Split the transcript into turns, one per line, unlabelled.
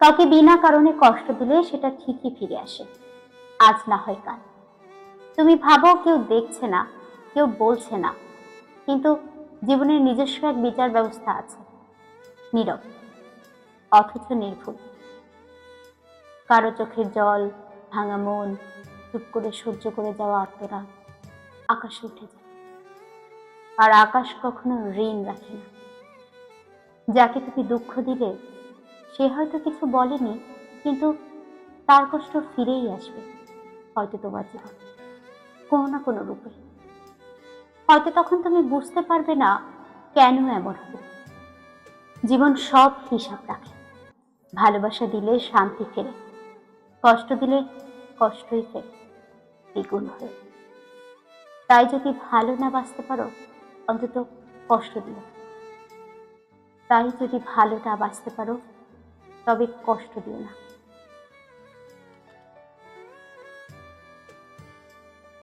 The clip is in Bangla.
কাউকে বিনা কারণে কষ্ট দিলে সেটা ঠিকই ফিরে আসে, আজ না হয় কাল। তুমি ভাবো কেউ দেখছে না, কেউ বলছে না, কিন্তু জীবনের নিজস্ব এক বিচার ব্যবস্থা আছে, নীরব অথচ নির্ভুল। কারো চোখের জল, ভাঙা মন, চুপ করে সহ্য করে যাওয়া আর্তনাদ আকাশে উঠে যায়। আর আকাশ কখনো ঋণ রাখে না। যাকে তুমি দুঃখ দিলে সে হয়তো কিছু বলেনি, কিন্তু তার কষ্ট ফিরেই আসবে, হয়তো তোমার জীবনে কোনো না কোনো রূপে। হয়তো তখন তুমি বুঝতে পারবে না কেন এমন হবে। জীবন সব হিসাব রাখে। ভালোবাসা দিলে শান্তি ফেরে, কষ্ট দিলে কষ্টই ফেরে, দ্বিগুণ হয়ে। তাই যদি ভালো না বাঁচতে পারো, অন্তত কষ্ট দিও। তাই যদি ভালো না বাঁচতে পারো, তবে কষ্ট দিও না।